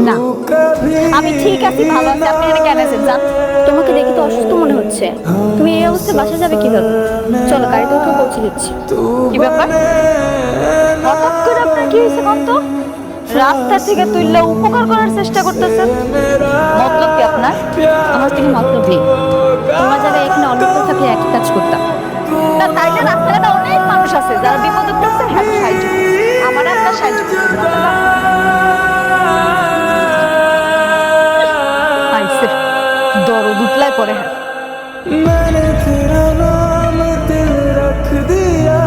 না, আমি ঠিক আছি, ভালো আছি। আপনি এখানে কেন আছেন জান? তোমাকে দেখে তো অসুস্থ মনে হচ্ছে। তুমি এই অবস্থায় বাসা যাবে কিভাবে? চলো গাড়িতে উঠে পৌঁছে দিচ্ছি। কি ব্যাপার? হঠাৎ করে আপনার কি হয়েছে কত? রাস্তা থেকে তুললে উপকার করার চেষ্টা করতেছেন, মতলব কি আপনার? আমার থেকে মতলব নেই। তোমার জায়গায় এখানে অন্য কেউ থাকলে একই কাজ করতাম। না তাইলে রাস্তাঘাটে অনেক মানুষ আছে যারা বিপদে পড়ছে, হ্যাঁ সাহায্য করবে। আমার আপনার সাহায্য করতে হবে না। আইসে দরদ উতলায় পড়ে হ্যাঁ। मैंने तेरा नाम दिल रख दिया,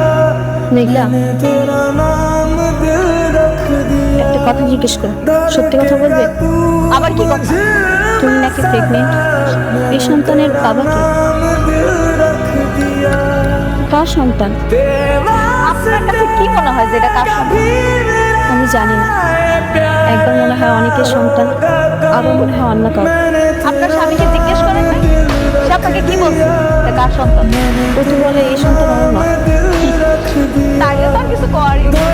মেঘলা, तेरा नाम दिल रख दिया। একটা কথা জিজ্ঞেস করো, সত্যি কথা বলবে? আবার কি কথা? তুমি নাকি প্রেগনেন্ট? এই সন্তানের বাবা কে? दिल रख दिया, কার সন্তান? আপনার কাছে কি মনে হয় যে এটা কার সন্তান? আমি জানি না। একবার মনে হয় অনেকের সন্তান, আবার মনে হয় অন্য কাউ। আপনার স্বামীকে জিজ্ঞেস করেন না, সে আপনাকে কি বলছে এটা কার সন্তান? ও তো বলে এই সন্তান আমার মা। তাইলে তো আর কিছু করারই নেই।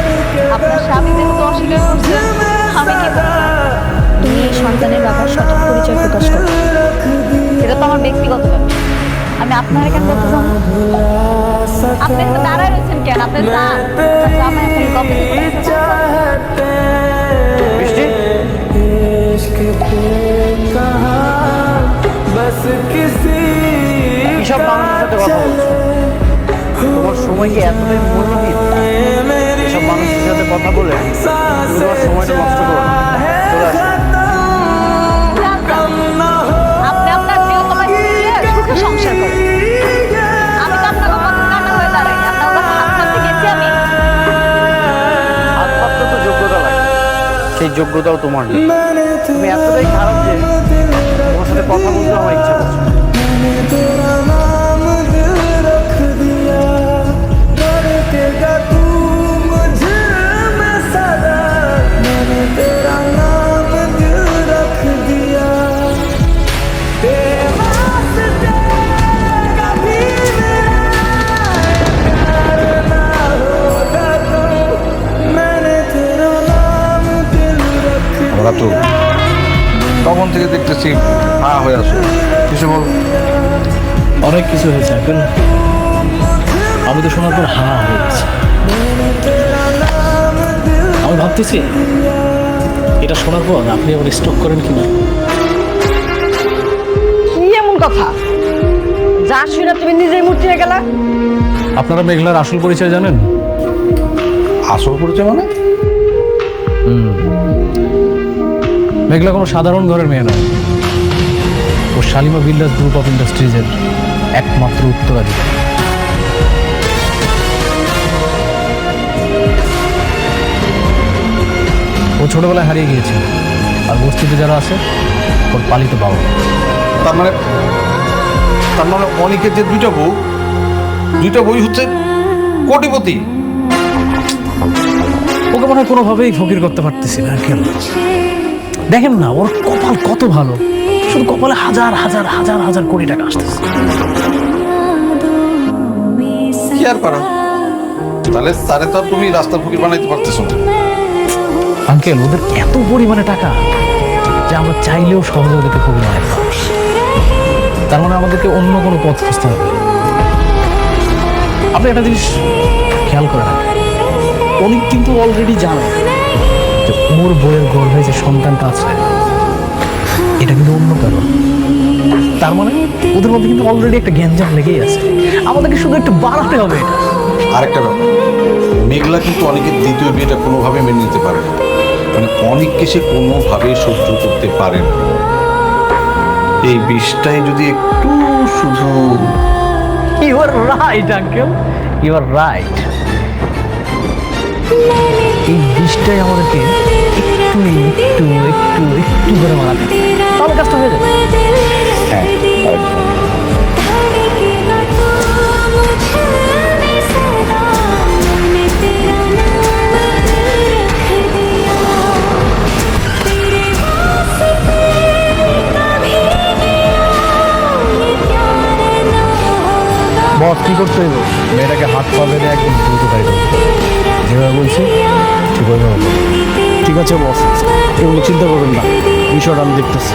আপনার স্বামী যেহেতু অস্বীকার করছে, আমি কি করব? তুমি এই সন্তানের বাবার সঠিক পরিচয় প্রকাশ করো। এটা তো আমার ব্যক্তিগত ব্যাপার, আমি আপনারা কেন বলতে যাবো? আপনি তো দাঁড়ায় রয়েছেন কেন? আপনি যান, জামাই এখন কত बृष्टि इश्क के कहा बस किसी কিসব মানুষের সাথে কথা বলছো? তোমার সময় কি এতটাই মূল্যহীন? এসব মানুষের সাথে কথা বলে তুমি তোমার সময়টা নষ্ট করো না। চলে আসো। আপনি আপনার প্রিয়তমার স্ত্রীর সুখে সংসার করেন। আমি তো আপনাকে পথে কাটা হয়ে দাঁড়াইনি, আপনার কাছে হাত পাততে গেছি আমি। হাত পাততে তো যোগ্যতা লাগে, সেই যোগ্যতাও তোমার নেই। তুমি এতটাই খারাপ যে তোমার সাথে কথা বলতে আমার ইচ্ছা করছে না। तेरा नाम दिल रख दिया, धड़केगा तू मुझे में सदा। मैंने तेरा नाम दिल रख दिया, तेरे वास्ते कभी मेरा प्यार ना होगा तो। मैंने तेरा नाम दिल रख दिया। রাতু তখন থেকে দেখতেছি হা হয়ে আসো, কিছু বল। অনেক কিছু হয়েছে এখন। আমি তো শোনার পর হা হয়ে গেছি। আমি ভাবতেছি এটা শোনার পর আপনি আবার স্টক করেন কিনা। কি এমন কথা যা শুনে তুমি নিজেই মূর্তি হয়ে গেলা? আপনারা মেঘলার আসল পরিচয় জানেন? আসল পরিচয় মানে? মেঘলা কোনো সাধারণ ঘরের মেয়ে নয়। ও শালিমা বিল্ডার্স গ্রুপ অফ ইন্ডাস্ট্রিজের একমাত্র উত্তরাধিকারী। ও ছোটবেলায় হারিয়ে গিয়েছিল, আর বস্তিতে যারা আছে ওর পালিত বাবা। তার মানে অনেকের যে দুইটা বই হচ্ছে কোটিপতি। ওকে মনে হয় কোনোভাবেই ফকির করতে পারতেছি না। কেন দেখেন না, ওর কপাল কত ভালো, শুধু কপালে হাজার হাজার হাজার হাজার কোটি টাকা আসতেছে। কি আর করা, তাহলে তারে তো আর তুমি রাস্তার ফকির বানাইতে পারতেছো না। আঙ্কেল, ওদের এত পরিমাণে টাকা যে আমরা চাইলেও সহজে ওদেরকে ফকির বানাইতে পারবো না। তার মানে আমাদেরকে অন্য কোনো পথ খুঁজতে হবে। আপনি একটা জিনিস খেয়াল করে রাখেন, উনি কিন্তু অলরেডি জানে যে ওর বইয়ের গর্ভে যে সন্তানটা আছে এটা কিন্তু অন্য কারো। তার মানে ওদের মধ্যে কিন্তু অলরেডি একটা গ্যাঞ্জাম লেগেই আছে, আমাদেরকে শুধু একটু বাড়াতে হবে এটা। আরেকটা ব্যাপার, মেঘলা কিন্তু অনেকের দ্বিতীয় বিয়েটা কোনোভাবে মেনে নিতে পারে না, মানে অনেককে সে কোনোভাবেই সহ্য করতে পারে না। এই বিষটাই যদি একটু শুধু you are right uncle, you are right. এই বিষটাই আমাদেরকে একটু একটু একটু একটু করে মারাতে, তাহলে কাজটা হয়ে যাবে। হ্যাঁ বস, কি করতে হইব? মেয়েটাকে হাত পা বেঁধে একদম দ্রুত গাড়ি যেভাবে বলছি ঠিক ওইভাবে। ঠিক আছে বস, এগুলো চিন্তা করবেন না, বিষয়টা আমি দেখতেছি।